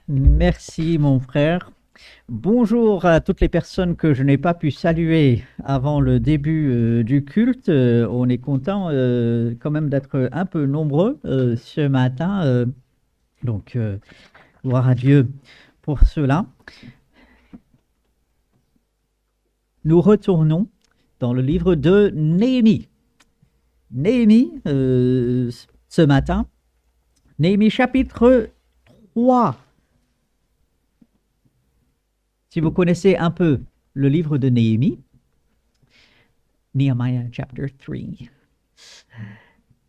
Merci mon frère. Bonjour à toutes les personnes que je n'ai pas pu saluer avant le début du culte. On est content quand même d'être un peu nombreux ce matin. Donc, gloire à Dieu pour cela. Nous retournons dans le livre de Néhémie. Néhémie, ce matin. Néhémie chapitre 3. Si vous connaissez un peu le livre de Néhémie, Nehemiah chapter 3.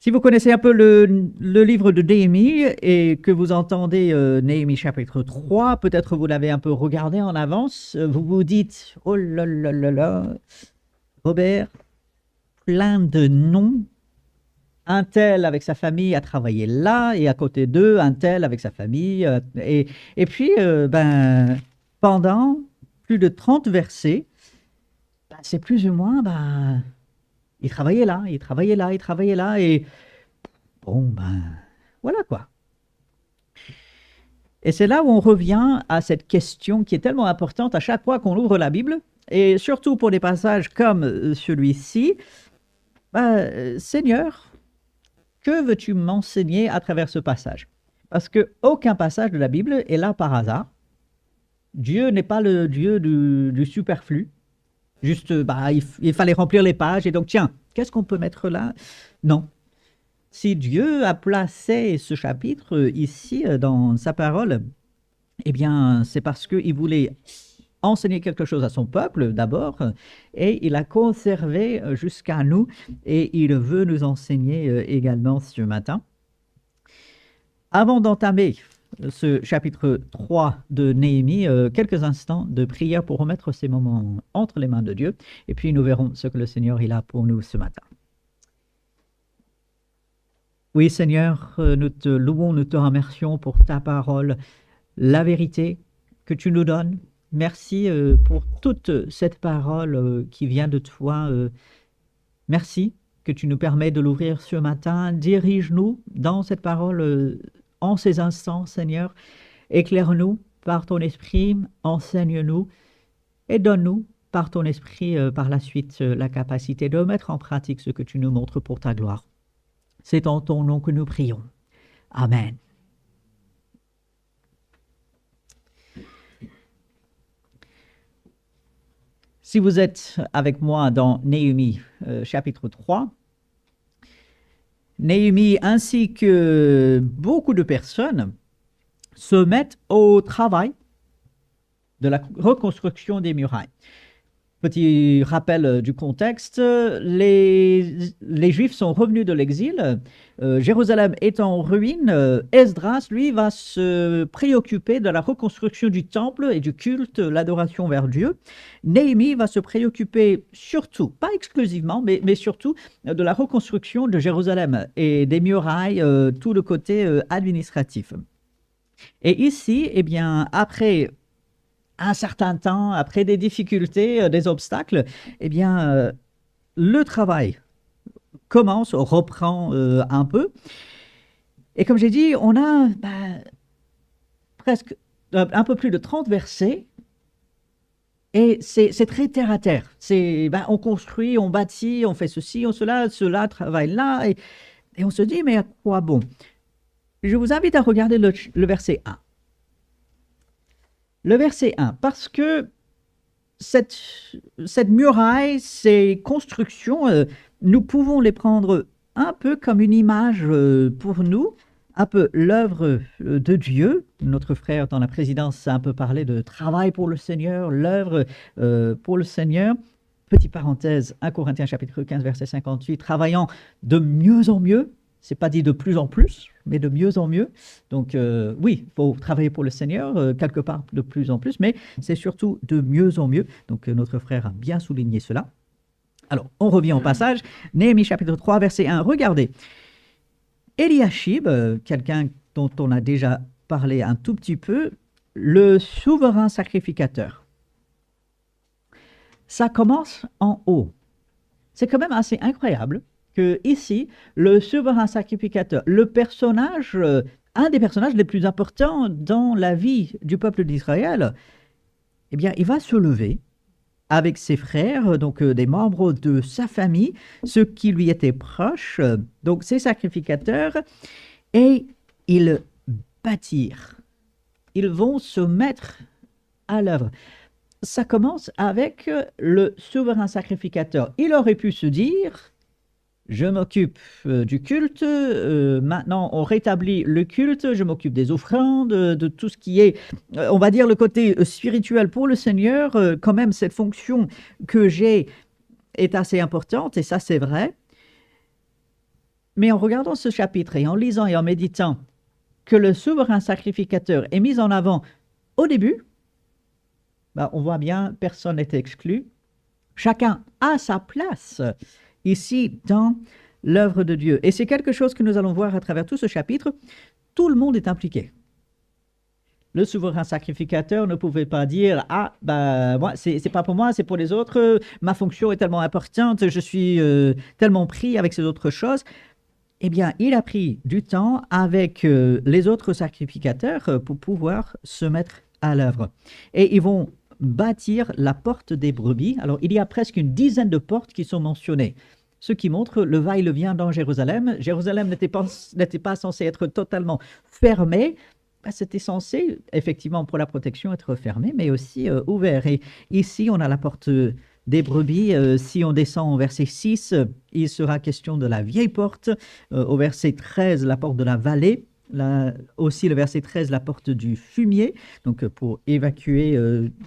Si vous connaissez un peu le livre de Néhémie et que vous entendez Néhémie chapitre 3, peut-être vous l'avez un peu regardé en avance, vous vous dites, oh là là là là, Robert, plein de noms. Un tel avec sa famille a travaillé là, et à côté d'eux, un tel avec sa famille. Et puis, pendant plus de 30 versets, c'est plus ou moins, il travaillait là, il travaillait là, il travaillait là, et bon, voilà quoi. Et c'est là où on revient à cette question qui est tellement importante à chaque fois qu'on ouvre la Bible, et surtout pour des passages comme celui-ci. Seigneur, que veux-tu m'enseigner à travers ce passage? Parce qu'aucun passage de la Bible est là par hasard. Dieu n'est pas le Dieu du superflu. Juste, il fallait remplir les pages, et donc, tiens, qu'est-ce qu'on peut mettre là? Non. Si Dieu a placé ce chapitre ici dans sa parole, eh bien, c'est parce qu'il voulait enseigner quelque chose à son peuple d'abord, et il a conservé jusqu'à nous, et il veut nous enseigner également ce matin. Avant d'entamer ce chapitre 3 de Néhémie, quelques instants de prière pour remettre ces moments entre les mains de Dieu, et puis nous verrons ce que le Seigneur il a pour nous ce matin. Oui, Seigneur, nous te louons, nous te remercions pour ta parole, la vérité que tu nous donnes. Merci pour toute cette parole qui vient de toi. Merci que tu nous permets de l'ouvrir ce matin. Dirige-nous dans cette parole en ces instants, Seigneur. Éclaire-nous par ton esprit, enseigne-nous et donne-nous par ton esprit par la suite la capacité de mettre en pratique ce que tu nous montres pour ta gloire. C'est en ton nom que nous prions. Amen. Si vous êtes avec moi dans Néhémie chapitre 3, Néhémie ainsi que beaucoup de personnes se mettent au travail de la reconstruction des murailles. Petit rappel du contexte, les Juifs sont revenus de l'exil, Jérusalem est en ruine, Esdras, lui, va se préoccuper de la reconstruction du temple et du culte, l'adoration vers Dieu. Néhémie va se préoccuper surtout, pas exclusivement, mais surtout de la reconstruction de Jérusalem et des murailles, tout le côté administratif. Et ici, eh bien, après un certain temps, après des difficultés, des obstacles, eh bien, le travail commence, reprend un peu. Et comme j'ai dit, on a presque un peu plus de 30 versets, et c'est très terre à terre. On construit, on bâtit, on fait ceci, on cela travaille là, et on se dit, mais à quoi bon? Je vous invite à regarder le verset 1. Le verset 1, parce que cette muraille, ces constructions, nous pouvons les prendre un peu comme une image pour nous, un peu l'œuvre de Dieu. Notre frère dans la présidence a un peu parlé de travail pour le Seigneur, l'œuvre pour le Seigneur. Petite parenthèse, 1 Corinthiens chapitre 15, verset 58, travaillant de mieux en mieux. C'est pas dit de plus en plus, mais de mieux en mieux. Donc oui, il faut travailler pour le Seigneur, quelque part de plus en plus, mais c'est surtout de mieux en mieux. Donc notre frère a bien souligné cela. Alors, on revient au passage. Néhémie chapitre 3, verset 1. Regardez. Eliashib, quelqu'un dont on a déjà parlé un tout petit peu, le souverain sacrificateur. Ça commence en haut. C'est quand même assez incroyable que ici, le souverain sacrificateur, le personnage un des personnages les plus importants dans la vie du peuple d'Israël, eh bien, il va se lever avec ses frères, donc des membres de sa famille, ceux qui lui étaient proches, donc ses sacrificateurs, et ils bâtirent. Ils vont se mettre à l'œuvre. Ça commence avec le souverain sacrificateur. Il aurait pu se dire, je m'occupe du culte, maintenant on rétablit le culte, je m'occupe des offrandes, de tout ce qui est, on va dire, le côté spirituel pour le Seigneur. Quand même, cette fonction que j'ai est assez importante, et ça c'est vrai. Mais en regardant ce chapitre et en lisant et en méditant que le souverain sacrificateur est mis en avant au début, ben, on voit bien, personne n'est exclu. Chacun a sa place ici dans l'œuvre de Dieu. Et c'est quelque chose que nous allons voir à travers tout ce chapitre. Tout le monde est impliqué. Le souverain sacrificateur ne pouvait pas dire « Ah, ben, moi, c'est pas pour moi, c'est pour les autres. Ma fonction est tellement importante, je suis tellement pris avec ces autres choses. » Eh bien, il a pris du temps avec les autres sacrificateurs pour pouvoir se mettre à l'œuvre. Et ils vont bâtir la porte des brebis. Alors, il y a presque une dizaine de portes qui sont mentionnées, ce qui montre le va-et-vient dans Jérusalem. Jérusalem n'était pas censé être totalement fermé. C'était censé, effectivement, pour la protection, être fermé, mais aussi ouvert. Et ici, on a la porte des brebis. Si on descend au verset 6, il sera question de la vieille porte. Au verset 13, la porte de la vallée. Là, aussi le verset 13, la porte du fumier, donc pour évacuer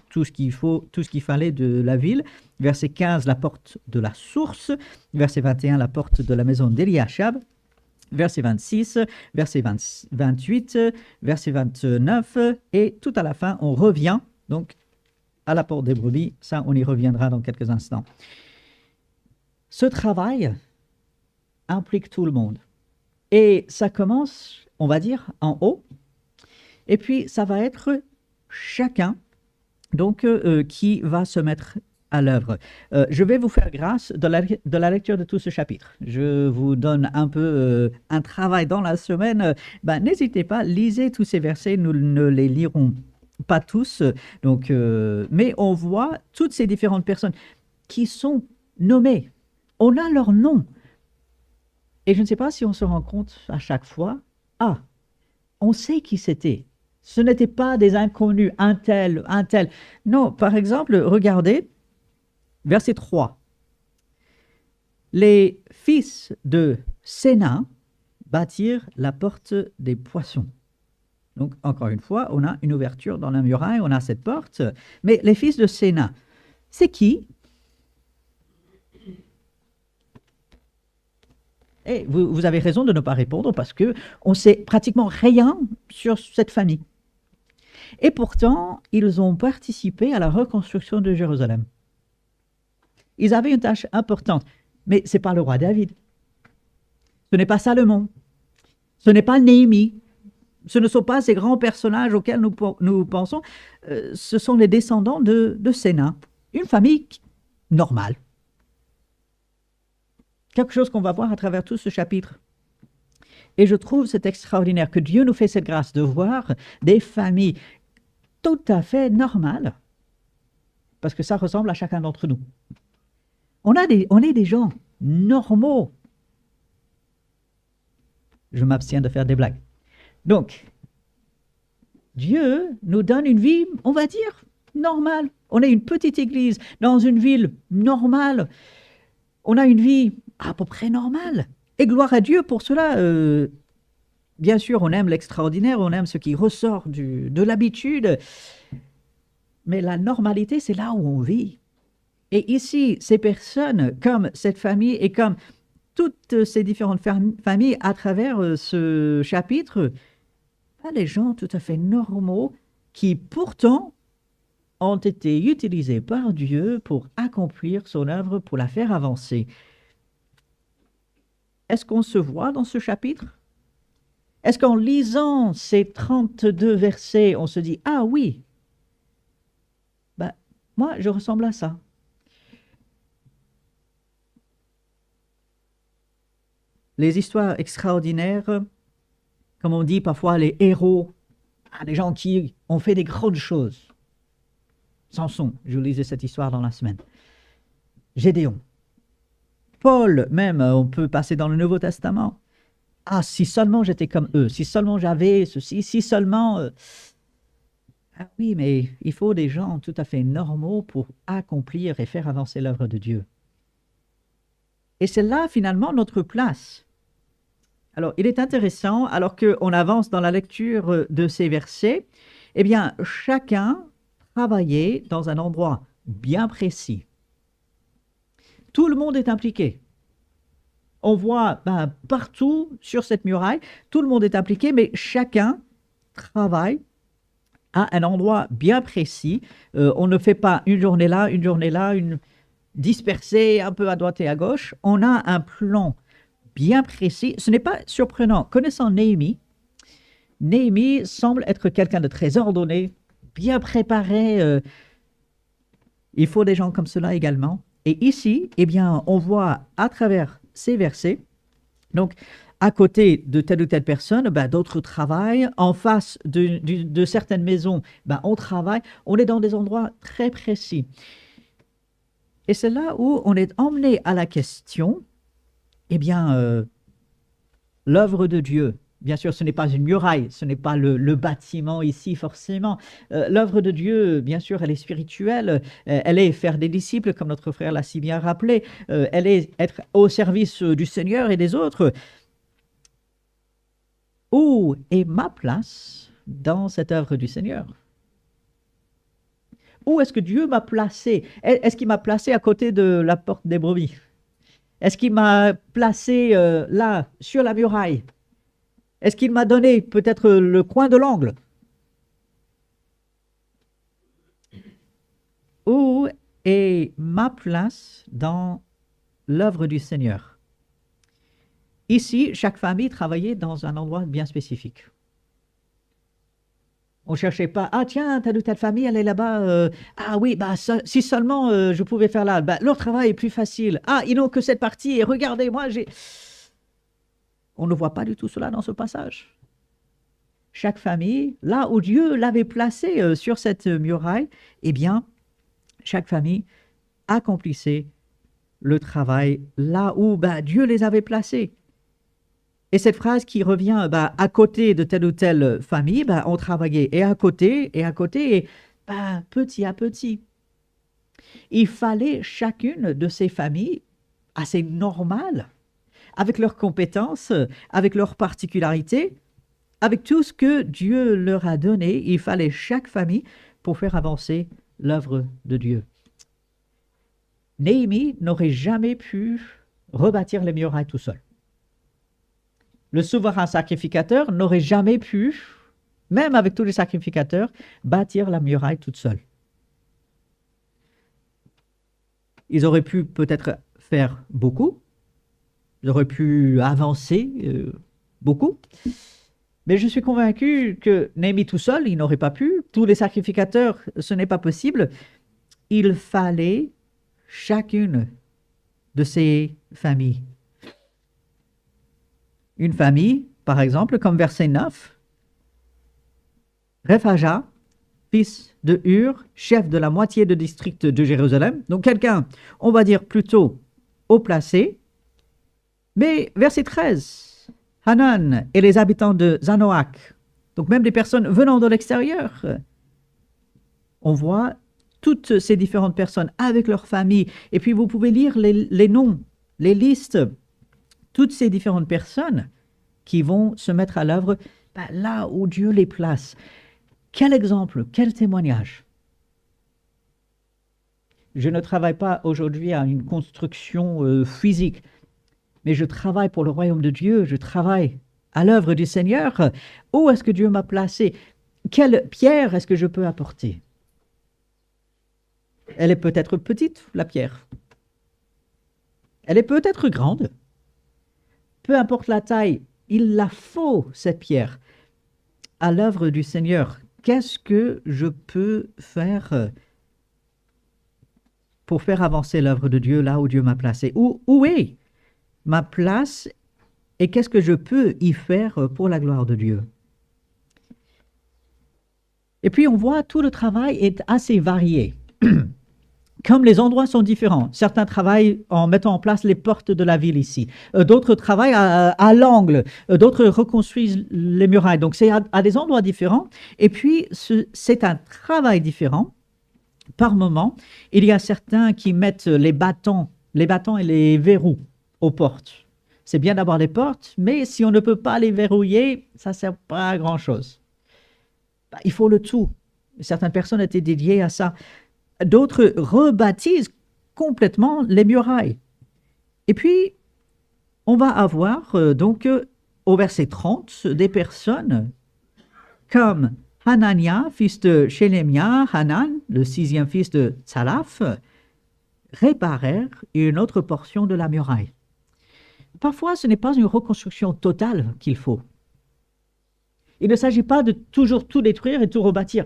tout ce qu'il fallait de la ville. Verset 15, la porte de la source. Verset 21, la porte de la maison d'Eliashab. Verset 26, verset 28, verset 29, et tout à la fin, on revient donc à la porte des brebis. Ça, on y reviendra dans quelques instants. Ce travail implique tout le monde. Et ça commence, on va dire, en haut. Et puis, ça va être chacun donc, qui va se mettre à l'œuvre. Je vais vous faire grâce de la lecture de tout ce chapitre. Je vous donne un peu un travail dans la semaine. N'hésitez pas, lisez tous ces versets. Nous ne les lirons pas tous. Donc, mais on voit toutes ces différentes personnes qui sont nommées. On a leur nom. Et je ne sais pas si on se rend compte à chaque fois, on sait qui c'était. Ce n'étaient pas des inconnus, un tel. Non, par exemple, regardez, verset 3. Les fils de Séna bâtirent la porte des poissons. Donc, encore une fois, on a une ouverture dans la muraille, on a cette porte. Mais les fils de Séna, c'est qui? Et vous avez raison de ne pas répondre parce qu'on ne sait pratiquement rien sur cette famille. Et pourtant, ils ont participé à la reconstruction de Jérusalem. Ils avaient une tâche importante, mais ce n'est pas le roi David. Ce n'est pas Salomon. Ce n'est pas Néhémie. Ce ne sont pas ces grands personnages auxquels nous pensons. Ce sont les descendants de Séna, une famille normale. Quelque chose qu'on va voir à travers tout ce chapitre. Et je trouve c'est extraordinaire que Dieu nous fait cette grâce de voir des familles tout à fait normales, parce que ça ressemble à chacun d'entre nous. On est des gens normaux. Je m'abstiens de faire des blagues. Donc, Dieu nous donne une vie, on va dire, normale. On est une petite église dans une ville normale. On a une vie à peu près normale. Et gloire à Dieu pour cela. Bien sûr, on aime l'extraordinaire, on aime ce qui ressort de l'habitude. Mais la normalité, c'est là où on vit. Et ici, ces personnes, comme cette famille et comme toutes ces différentes familles à travers ce chapitre, des gens tout à fait normaux qui pourtant ont été utilisés par Dieu pour accomplir son œuvre, pour la faire avancer. Est-ce qu'on se voit dans ce chapitre? Est-ce qu'en lisant ces 32 versets, on se dit « Ah oui, moi je ressemble à ça ». Les histoires extraordinaires comme on dit parfois, les héros, des gens qui ont fait des grandes choses. Samson, je lisais cette histoire dans la semaine. Gédéon. Paul, même, on peut passer dans le Nouveau Testament. Ah, si seulement j'étais comme eux, si seulement j'avais ceci, si seulement... Ah oui, mais il faut des gens tout à fait normaux pour accomplir et faire avancer l'œuvre de Dieu. Et c'est là, finalement, notre place. Alors, il est intéressant, alors qu'on avance dans la lecture de ces versets, eh bien, chacun travaillait dans un endroit bien précis. Tout le monde est impliqué. On voit partout sur cette muraille, tout le monde est impliqué, mais chacun travaille à un endroit bien précis. On ne fait pas une journée là, dispersée un peu à droite et à gauche. On a un plan bien précis. Ce n'est pas surprenant. Connaissant Néhémie, Néhémie semble être quelqu'un de très ordonné, bien préparé. Il faut des gens comme cela également. Et ici, eh bien, on voit à travers ces versets, donc à côté de telle ou telle personne, d'autres travaillent. En face de certaines maisons, on travaille. On est dans des endroits très précis. Et c'est là où on est emmené à la question, eh bien, l'œuvre de Dieu. Bien sûr, ce n'est pas une muraille, ce n'est pas le bâtiment ici forcément. L'œuvre de Dieu, bien sûr, elle est spirituelle. Elle est faire des disciples, comme notre frère l'a si bien rappelé. Elle est être au service du Seigneur et des autres. Où est ma place dans cette œuvre du Seigneur? Où est-ce que Dieu m'a placé? Est-ce qu'il m'a placé à côté de la porte des brebis? Est-ce qu'il m'a placé là, sur la muraille? Est-ce qu'il m'a donné peut-être le coin de l'angle? Où est ma place dans l'œuvre du Seigneur? Ici, chaque famille travaillait dans un endroit bien spécifique. On ne cherchait pas, ah tiens, telle ou telle famille, elle est là-bas. Ah oui, si seulement je pouvais faire là, leur travail est plus facile. Ah, ils n'ont que cette partie, et regardez, moi j'ai... On ne voit pas du tout cela dans ce passage. Chaque famille, là où Dieu l'avait placé sur cette muraille, eh bien, chaque famille accomplissait le travail là où Dieu les avait placés. Et cette phrase qui revient à côté de telle ou telle famille, on travaillait et à côté, et petit à petit. Il fallait chacune de ces familles, assez normales, avec leurs compétences, avec leurs particularités, avec tout ce que Dieu leur a donné, il fallait chaque famille pour faire avancer l'œuvre de Dieu. Néhémie n'aurait jamais pu rebâtir les murailles tout seul. Le souverain sacrificateur n'aurait jamais pu, même avec tous les sacrificateurs, bâtir la muraille toute seule. Ils auraient pu peut-être faire beaucoup, ils auraient pu avancer beaucoup, mais je suis convaincu que Néhémie tout seul, il n'aurait pas pu. Tous les sacrificateurs, ce n'est pas possible. Il fallait chacune de ces familles. Une famille, par exemple, comme verset 9, Rephaja, fils de Hur, chef de la moitié du district de Jérusalem. Donc quelqu'un, on va dire plutôt haut placé. Mais verset 13, Hanan et les habitants de Zanoach, donc même des personnes venant de l'extérieur. On voit toutes ces différentes personnes avec leur famille. Et puis vous pouvez lire les noms, les listes, toutes ces différentes personnes qui vont se mettre à l'œuvre là où Dieu les place. Quel exemple, quel témoignage. Je ne travaille pas aujourd'hui à une construction physique, mais je travaille pour le royaume de Dieu, je travaille à l'œuvre du Seigneur. Où est-ce que Dieu m'a placé? Quelle pierre est-ce que je peux apporter? Elle est peut-être petite, la pierre. Elle est peut-être grande. Peu importe la taille, il la faut, cette pierre, à l'œuvre du Seigneur. Qu'est-ce que je peux faire pour faire avancer l'œuvre de Dieu là où Dieu m'a placé? Où est ma place et qu'est-ce que je peux y faire pour la gloire de Dieu. Et puis on voit tout le travail est assez varié. Comme les endroits sont différents, certains travaillent en mettant en place les portes de la ville ici, d'autres travaillent à l'angle, d'autres reconstruisent les murailles. Donc c'est à des endroits différents. Et puis c'est un travail différent par moment. Il y a certains qui mettent les bâtons et les verrous aux portes. C'est bien d'avoir les portes, mais si on ne peut pas les verrouiller, ça ne sert pas à grand-chose. Il faut le tout. Certaines personnes étaient dédiées à ça. D'autres rebaptisent complètement les murailles. Et puis, on va avoir au verset 30 des personnes comme Hanania, fils de Shelemia, Hanan, le 6e fils de Tsalaf, réparèrent une autre portion de la muraille. Parfois, ce n'est pas une reconstruction totale qu'il faut. Il ne s'agit pas de toujours tout détruire et tout rebâtir.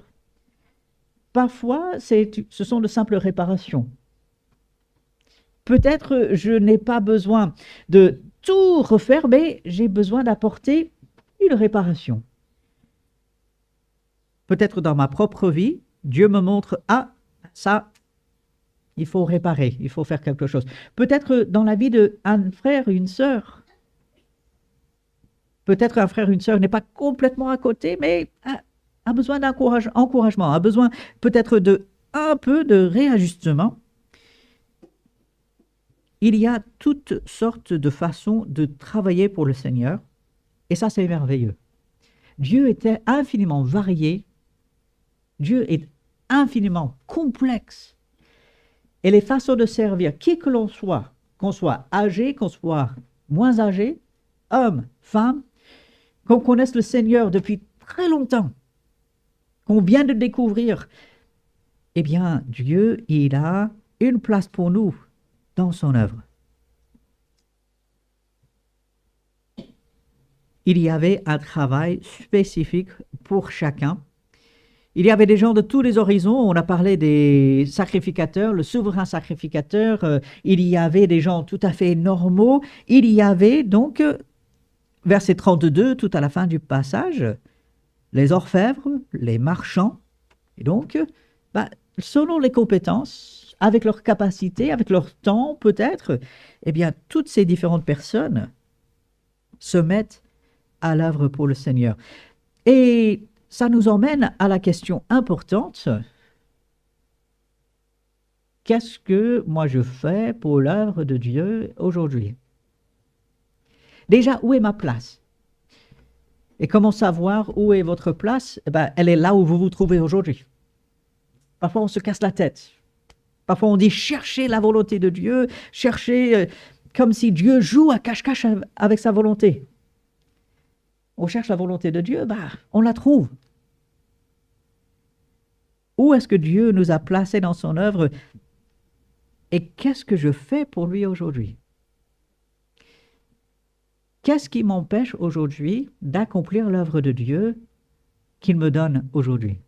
Parfois, ce sont de simples réparations. Peut-être je n'ai pas besoin de tout refaire, mais j'ai besoin d'apporter une réparation. Peut-être dans ma propre vie, Dieu me montre, ah, ça, il faut réparer, il faut faire quelque chose. Peut-être dans la vie d'un frère ou une sœur. Peut-être un frère ou une sœur n'est pas complètement à côté, mais a besoin d'encouragement, a besoin peut-être un peu de réajustement. Il y a toutes sortes de façons de travailler pour le Seigneur, et ça c'est merveilleux. Dieu était infiniment varié, Dieu est infiniment complexe, et les façons de servir, qui que l'on soit, qu'on soit âgé, qu'on soit moins âgé, homme, femme, qu'on connaisse le Seigneur depuis très longtemps, qu'on vient de découvrir, eh bien, Dieu, il a une place pour nous dans son œuvre. Il y avait un travail spécifique pour chacun. Il y avait des gens de tous les horizons. On a parlé des sacrificateurs, le souverain sacrificateur. Il y avait des gens tout à fait normaux. Il y avait donc, verset 32, tout à la fin du passage, les orfèvres, les marchands. Et donc, selon les compétences, avec leurs capacités, avec leur temps peut-être, eh bien, toutes ces différentes personnes se mettent à l'œuvre pour le Seigneur. Et ça nous emmène à la question importante. Qu'est-ce que moi je fais pour l'œuvre de Dieu aujourd'hui? Déjà, où est ma place? Et comment savoir où est votre place? Elle est là où vous vous trouvez aujourd'hui. Parfois, on se casse la tête. Parfois, on dit chercher la volonté de Dieu, chercher comme si Dieu joue à cache-cache avec sa volonté. On cherche la volonté de Dieu, on la trouve. Où est-ce que Dieu nous a placés dans son œuvre? Et qu'est-ce que je fais pour lui aujourd'hui? Qu'est-ce qui m'empêche aujourd'hui d'accomplir l'œuvre de Dieu qu'il me donne aujourd'hui?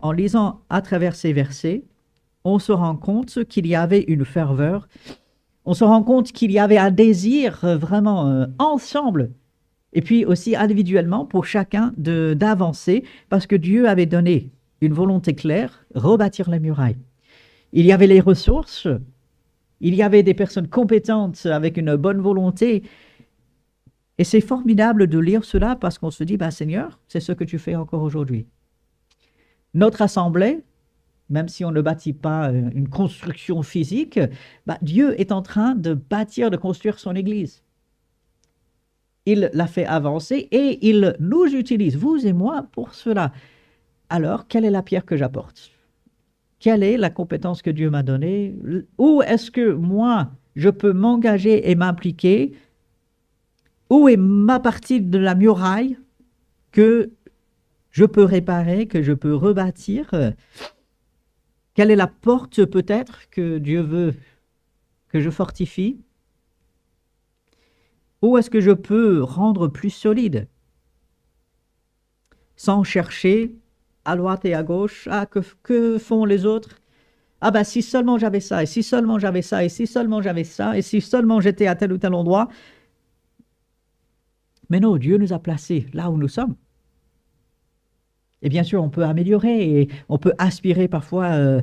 En lisant à travers ces versets, on se rend compte qu'il y avait une ferveur, on se rend compte qu'il y avait un désir vraiment ensemble, et puis aussi individuellement pour chacun d'avancer, parce que Dieu avait donné une volonté claire, rebâtir les murailles. Il y avait les ressources, il y avait des personnes compétentes avec une bonne volonté, et c'est formidable de lire cela parce qu'on se dit, Seigneur, c'est ce que tu fais encore aujourd'hui. Notre assemblée, même si on ne bâtit pas une construction physique, Dieu est en train de bâtir, de construire son Église. Il l'a fait avancer et il nous utilise, vous et moi, pour cela. Alors, quelle est la pierre que j'apporte? Quelle est la compétence que Dieu m'a donnée? Où est-ce que moi, je peux m'engager et m'impliquer? Où est ma partie de la muraille que je peux réparer, que je peux rebâtir? Quelle est la porte peut-être que Dieu veut que je fortifie? Où est-ce que je peux rendre plus solide? Sans chercher à droite et à gauche, que font les autres? Ah ben si seulement j'avais ça, et si seulement j'avais ça, et si seulement j'avais ça, et si seulement j'étais à tel ou tel endroit. Mais non, Dieu nous a placés là où nous sommes. Et bien sûr, on peut améliorer et on peut aspirer parfois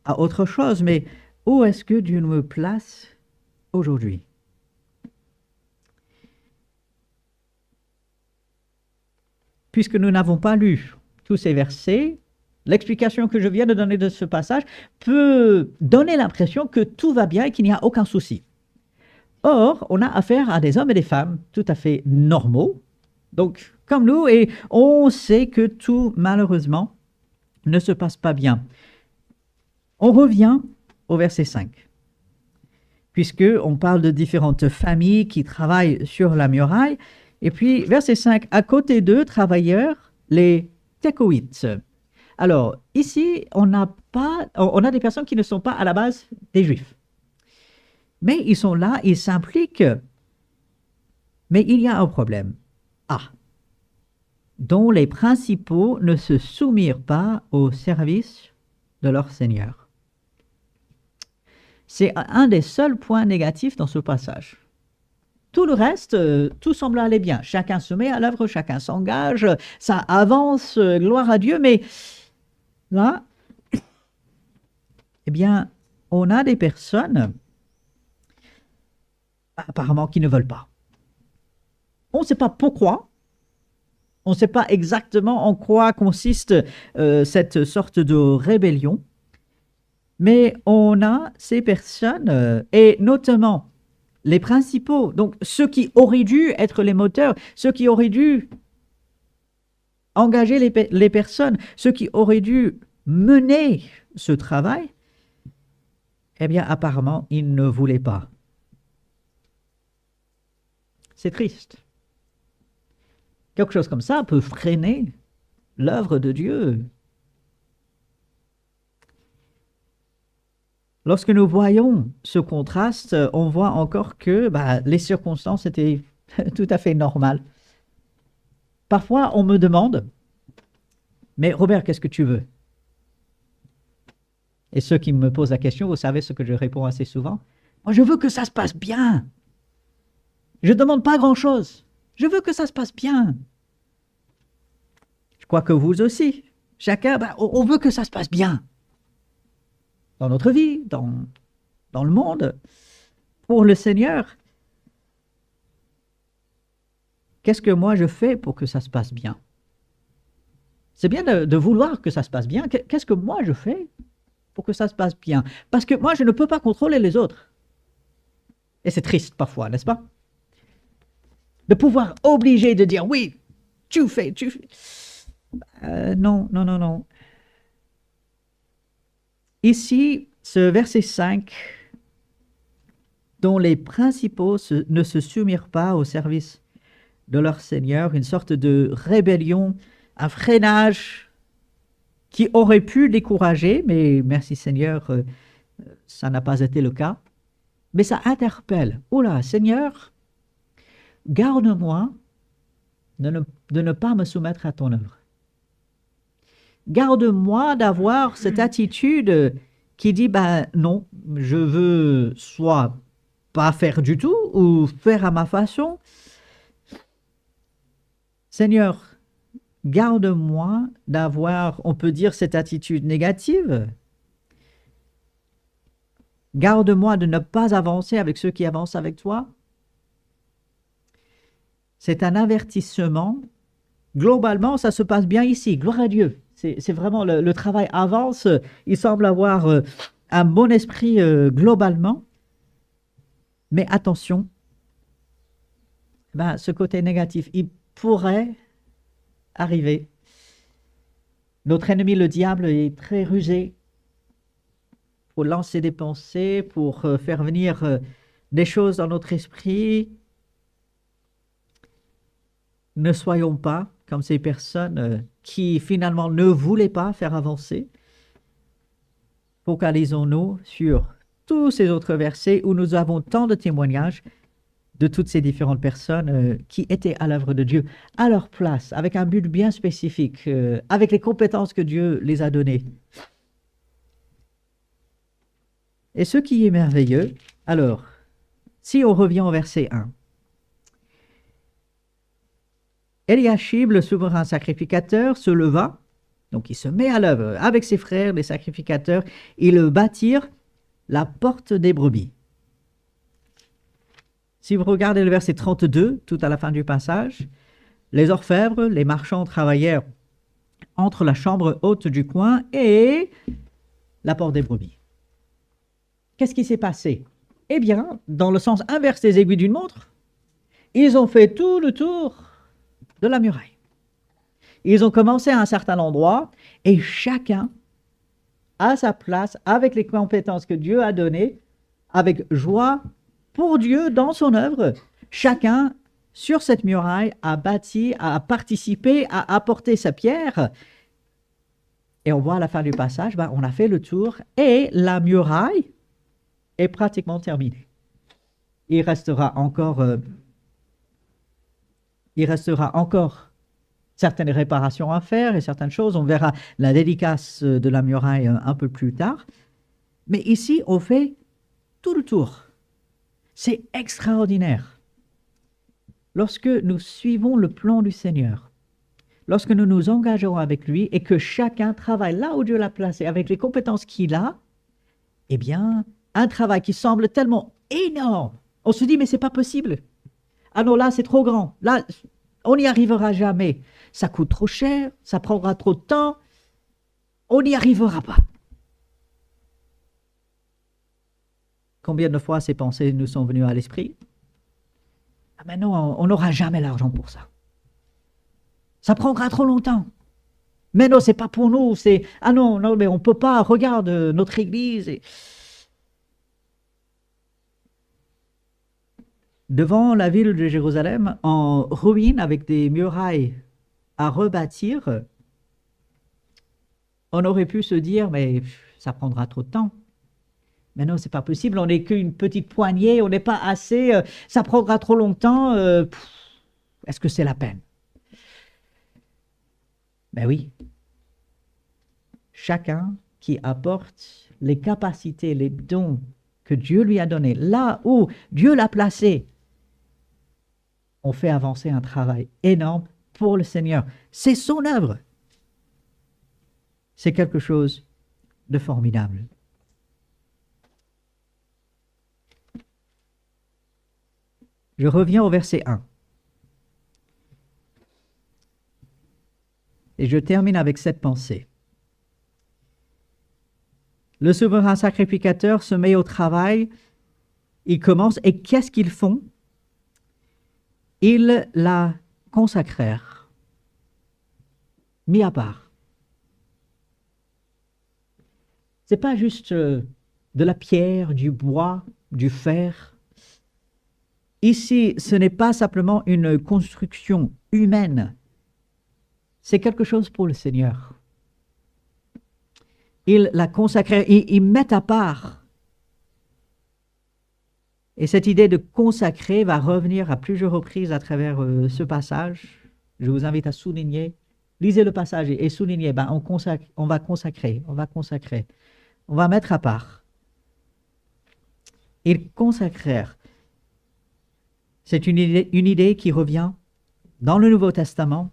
à autre chose, mais où est-ce que Dieu nous place aujourd'hui? Puisque nous n'avons pas lu tous ces versets, l'explication que je viens de donner de ce passage peut donner l'impression que tout va bien et qu'il n'y a aucun souci. Or, on a affaire à des hommes et des femmes tout à fait normaux, donc comme nous, et on sait que tout, malheureusement, ne se passe pas bien. On revient au verset 5, puisqu'on parle de différentes familles qui travaillent sur la muraille. Et puis, verset 5, à côté d'eux, travailleurs, les Tekoïtes. Alors, ici, on a des personnes qui ne sont pas à la base des Juifs. Mais ils sont là, ils s'impliquent. Mais il y a un problème. Ah, dont les principaux ne se soumirent pas au service de leur Seigneur. C'est un des seuls points négatifs dans ce passage. Tout le reste, tout semble aller bien. Chacun se met à l'œuvre, chacun s'engage, ça avance, gloire à Dieu. Mais là, eh bien, on a des personnes apparemment qui ne veulent pas. On ne sait pas pourquoi. On ne sait pas exactement en quoi consiste cette sorte de rébellion. Mais on a ces personnes, et notamment les principaux, donc ceux qui auraient dû être les moteurs, ceux qui auraient dû engager les personnes, ceux qui auraient dû mener ce travail, eh bien apparemment, ils ne voulaient pas. C'est triste. Quelque chose comme ça peut freiner l'œuvre de Dieu. Lorsque nous voyons ce contraste, on voit encore que les circonstances étaient tout à fait normales. Parfois, on me demande, mais Robert, qu'est-ce que tu veux? Et ceux qui me posent la question, vous savez ce que je réponds assez souvent? Moi, je veux que ça se passe bien. Je ne demande pas grand-chose. Je veux que ça se passe bien. Je crois que vous aussi. Chacun, on veut que ça se passe bien. Dans notre vie, dans le monde, pour le Seigneur. Qu'est-ce que moi je fais pour que ça se passe bien? C'est bien de vouloir que ça se passe bien. Qu'est-ce que moi je fais pour que ça se passe bien? Parce que moi, je ne peux pas contrôler les autres. Et c'est triste parfois, n'est-ce pas? De pouvoir obliger de dire, oui, tu fais. Non. Ici, ce verset 5, dont les principaux ne se soumirent pas au service de leur Seigneur, une sorte de rébellion, un freinage qui aurait pu décourager, mais merci Seigneur, ça n'a pas été le cas. Mais ça interpelle. Oula, Seigneur, garde-moi de ne pas me soumettre à ton œuvre. Garde-moi d'avoir cette attitude qui dit, non, je veux soit pas faire du tout ou faire à ma façon. Seigneur, garde-moi d'avoir, on peut dire, cette attitude négative. Garde-moi de ne pas avancer avec ceux qui avancent avec toi. C'est un avertissement. Globalement, ça se passe bien ici. Gloire à Dieu. C'est vraiment le travail avance. Il semble avoir un bon esprit globalement. Mais attention, ce côté négatif, il pourrait arriver. Notre ennemi, le diable, est très rusé pour lancer des pensées, pour faire venir des choses dans notre esprit. Ne soyons pas comme ces personnes qui finalement ne voulaient pas faire avancer. Focalisons-nous sur tous ces autres versets où nous avons tant de témoignages de toutes ces différentes personnes qui étaient à l'œuvre de Dieu, à leur place, avec un but bien spécifique, avec les compétences que Dieu les a données. Et ce qui est merveilleux, alors, si on revient au verset 1, Eliashib, le souverain sacrificateur, se leva, donc il se met à l'œuvre avec ses frères, les sacrificateurs, ils bâtirent la porte des brebis. Si vous regardez le verset 32, tout à la fin du passage, les orfèvres, les marchands travaillèrent entre la chambre haute du coin et la porte des brebis. Qu'est-ce qui s'est passé? Eh bien, dans le sens inverse des aiguilles d'une montre, ils ont fait tout le tour de la muraille. Ils ont commencé à un certain endroit et chacun à sa place, avec les compétences que Dieu a données, avec joie pour Dieu dans son œuvre, chacun sur cette muraille a bâti, a participé, a apporté sa pierre. Et on voit à la fin du passage, on a fait le tour et la muraille est pratiquement terminée. Il restera encore certaines réparations à faire et certaines choses. On verra la dédicace de la muraille un peu plus tard. Mais ici, on fait tout le tour. C'est extraordinaire. Lorsque nous suivons le plan du Seigneur, lorsque nous nous engageons avec lui et que chacun travaille là où Dieu l'a placé, avec les compétences qu'il a, eh bien, un travail qui semble tellement énorme, on se dit, mais c'est pas possible. Ah non, là, c'est trop grand. Là, on n'y arrivera jamais. Ça coûte trop cher, ça prendra trop de temps, on n'y arrivera pas. Combien de fois ces pensées nous sont venues à l'esprit? Ah mais non, on n'aura jamais l'argent pour ça. Ça prendra trop longtemps. Mais non, c'est pas pour nous. Ah non, non, mais on peut pas. Regarde notre église. Devant la ville de Jérusalem, en ruine, avec des murailles à rebâtir, on aurait pu se dire, mais ça prendra trop de temps. Mais non, c'est pas possible, on n'est qu'une petite poignée, on n'est pas assez, ça prendra trop longtemps, est-ce que c'est la peine? Ben oui. Chacun qui apporte les capacités, les dons que Dieu lui a donnés, là où Dieu l'a placé, on fait avancer un travail énorme pour le Seigneur. C'est son œuvre. C'est quelque chose de formidable. Je reviens au verset 1. Et je termine avec cette pensée. Le souverain sacrificateur se met au travail, il commence, et qu'est-ce qu'ils font? Ils la consacrèrent, mis à part. Ce n'est pas juste de la pierre, du bois, du fer. Ici, ce n'est pas simplement une construction humaine, c'est quelque chose pour le Seigneur. Il la consacrent, ils mettent à part. Et cette idée de consacrer va revenir à plusieurs reprises à travers ce passage. Je vous invite à souligner, lisez le passage et soulignez, on va consacrer, on va mettre à part. Ils consacrèrent. C'est une idée qui revient dans le Nouveau Testament.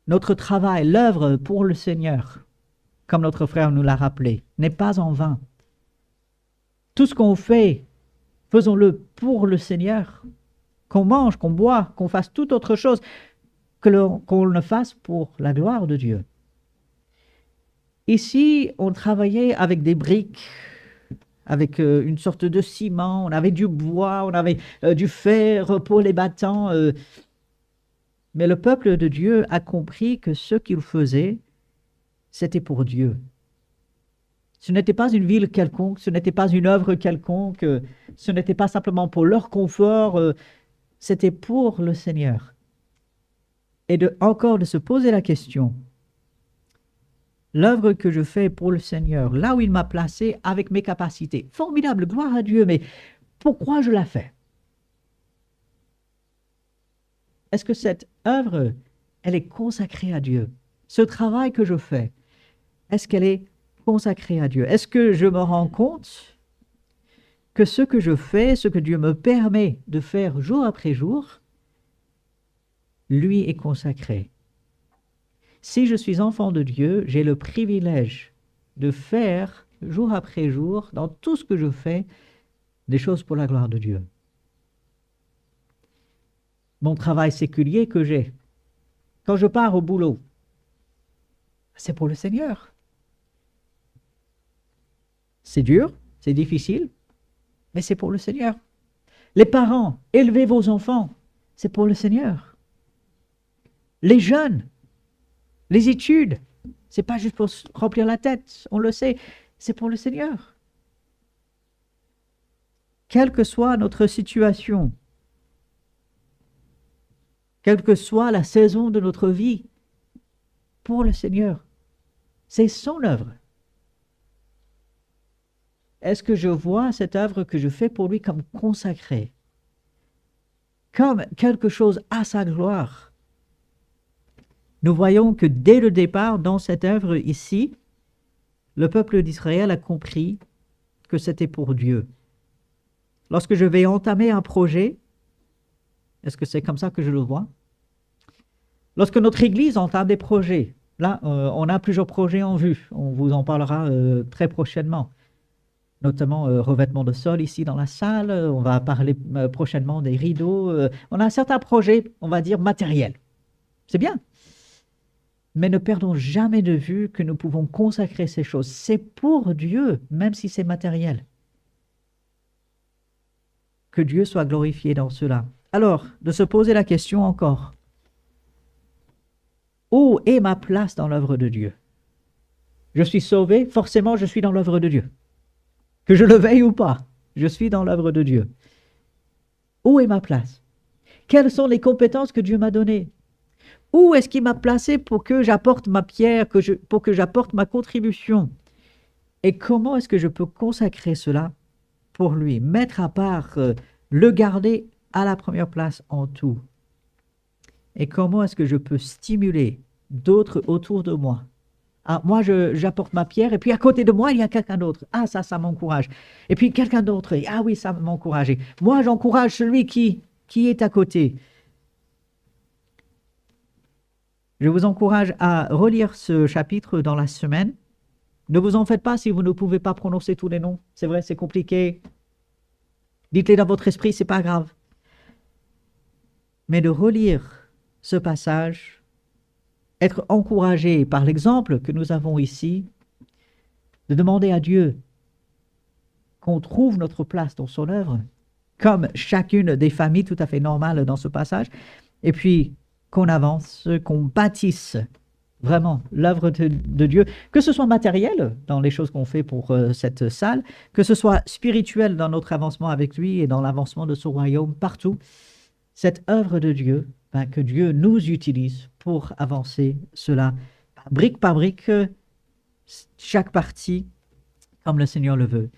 Notre travail, l'œuvre pour le Seigneur, comme notre frère nous l'a rappelé, n'est pas en vain. Tout ce qu'on fait, faisons-le pour le Seigneur. Qu'on mange, qu'on boit, qu'on fasse toute autre chose, qu'on le fasse pour la gloire de Dieu. Ici, on travaillait avec des briques, avec une sorte de ciment, on avait du bois, on avait du fer pour les battants. Mais le peuple de Dieu a compris que ce qu'il faisait, c'était pour Dieu. Ce n'était pas une ville quelconque, ce n'était pas une œuvre quelconque, ce n'était pas simplement pour leur confort, c'était pour le Seigneur. Et encore de se poser la question, l'œuvre que je fais pour le Seigneur, là où il m'a placé avec mes capacités, formidable, gloire à Dieu, mais pourquoi je la fais? Est-ce que cette œuvre, elle est consacrée à Dieu? Ce travail que je fais, est-ce qu'elle est consacrée à Dieu? Est-ce que je me rends compte que ce que je fais, ce que Dieu me permet de faire jour après jour, lui est consacré. Si je suis enfant de Dieu, j'ai le privilège de faire jour après jour, dans tout ce que je fais, des choses pour la gloire de Dieu. Mon travail séculier que j'ai, quand je pars au boulot, c'est pour le Seigneur. C'est dur, c'est difficile, mais c'est pour le Seigneur. Les parents, élevez vos enfants, c'est pour le Seigneur. Les jeunes, les études, c'est pas juste pour remplir la tête, on le sait, c'est pour le Seigneur. Quelle que soit notre situation, quelle que soit la saison de notre vie, pour le Seigneur, c'est son œuvre. Est-ce que je vois cette œuvre que je fais pour lui comme consacrée, comme quelque chose à sa gloire? Nous voyons que dès le départ, dans cette œuvre ici, le peuple d'Israël a compris que c'était pour Dieu. Lorsque je vais entamer un projet, est-ce que c'est comme ça que je le vois? Lorsque notre Église entame des projets, là, on a plusieurs projets en vue, on vous en parlera très prochainement, notamment revêtement de sol ici dans la salle, on va parler prochainement des rideaux, on a certains projets, on va dire, matériels. C'est bien. Mais ne perdons jamais de vue que nous pouvons consacrer ces choses. C'est pour Dieu, même si c'est matériel. Que Dieu soit glorifié dans cela. Alors, de se poser la question encore. Où est ma place dans l'œuvre de Dieu? Je suis sauvé, forcément je suis dans l'œuvre de Dieu. Que je le veuille ou pas, je suis dans l'œuvre de Dieu. Où est ma place? Quelles sont les compétences que Dieu m'a données? Où est-ce qu'il m'a placé pour que j'apporte ma pierre, pour que j'apporte ma contribution? Et comment est-ce que je peux consacrer cela pour lui, mettre à part, le garder à la première place en tout? Et comment est-ce que je peux stimuler d'autres autour de moi? Ah, moi, j'apporte ma pierre, et puis à côté de moi, il y a quelqu'un d'autre. Ah, ça m'encourage. Et puis quelqu'un d'autre, ah oui, ça m'encourage. Moi, j'encourage celui qui est à côté. Je vous encourage à relire ce chapitre dans la semaine. Ne vous en faites pas si vous ne pouvez pas prononcer tous les noms. C'est vrai, c'est compliqué. Dites-les dans votre esprit, c'est pas grave. Mais de relire ce passage, être encouragé par l'exemple que nous avons ici, de demander à Dieu qu'on trouve notre place dans son œuvre, comme chacune des familles tout à fait normales dans ce passage, et puis qu'on avance, qu'on bâtisse vraiment l'œuvre de Dieu, que ce soit matériel dans les choses qu'on fait pour cette salle, que ce soit spirituel dans notre avancement avec lui et dans l'avancement de son royaume, partout. Cette œuvre de Dieu, que Dieu nous utilise pour avancer cela, brique par brique, chaque partie, comme le Seigneur le veut.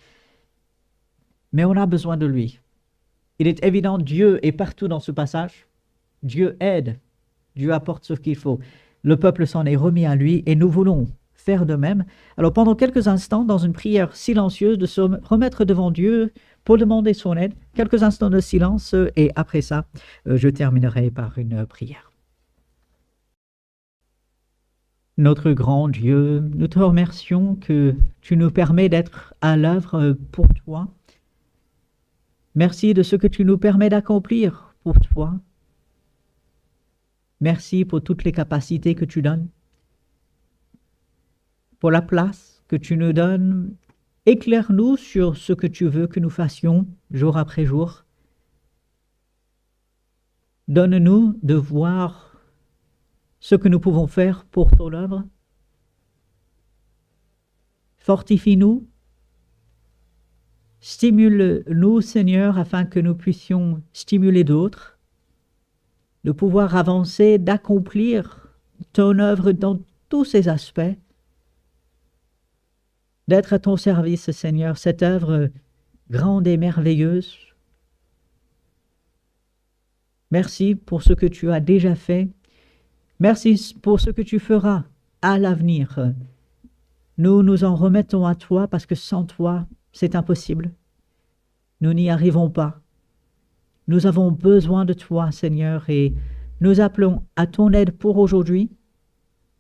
Mais on a besoin de lui. Il est évident, Dieu est partout dans ce passage. Dieu aide, Dieu apporte ce qu'il faut. Le peuple s'en est remis à lui et nous voulons faire de même. Alors pendant quelques instants, dans une prière silencieuse, de se remettre devant Dieu pour demander son aide, quelques instants de silence et après ça, je terminerai par une prière. Notre grand Dieu, nous te remercions que tu nous permets d'être à l'œuvre pour toi. Merci de ce que tu nous permets d'accomplir pour toi. Merci pour toutes les capacités que tu donnes, pour la place que tu nous donnes. Éclaire-nous sur ce que tu veux que nous fassions jour après jour. Donne-nous de voir ce que nous pouvons faire pour ton œuvre. Fortifie-nous. Stimule-nous, Seigneur, afin que nous puissions stimuler d'autres, de pouvoir avancer, d'accomplir ton œuvre dans tous ses aspects, d'être à ton service, Seigneur, cette œuvre grande et merveilleuse. Merci pour ce que tu as déjà fait. Merci pour ce que tu feras à l'avenir. Nous nous en remettons à toi parce que sans toi, c'est impossible. Nous n'y arrivons pas. Nous avons besoin de toi, Seigneur, et nous appelons à ton aide pour aujourd'hui,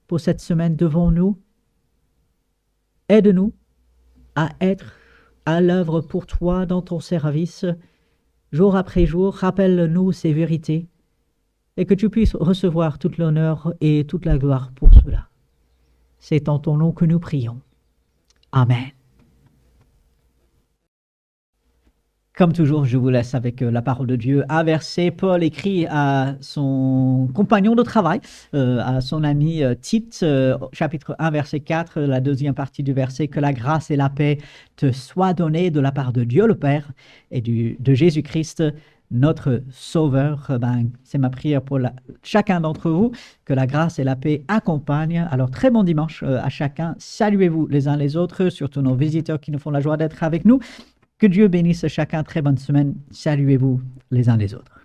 pour cette semaine devant nous. Aide-nous à être à l'œuvre pour toi dans ton service, jour après jour. Rappelle-nous ces vérités et que tu puisses recevoir toute l'honneur et toute la gloire pour cela. C'est en ton nom que nous prions. Amen. Comme toujours, je vous laisse avec la parole de Dieu. Un verset, Paul écrit à son compagnon de travail, à son ami Tite, chapitre 1, verset 4, la deuxième partie du verset, que la grâce et la paix te soient données de la part de Dieu le Père et de Jésus-Christ, notre Sauveur. C'est ma prière pour chacun d'entre vous, que la grâce et la paix accompagnent. Alors, très bon dimanche à chacun. Saluez-vous les uns les autres, surtout nos visiteurs qui nous font la joie d'être avec nous. Que Dieu bénisse chacun. Très bonne semaine. Saluez-vous les uns les autres.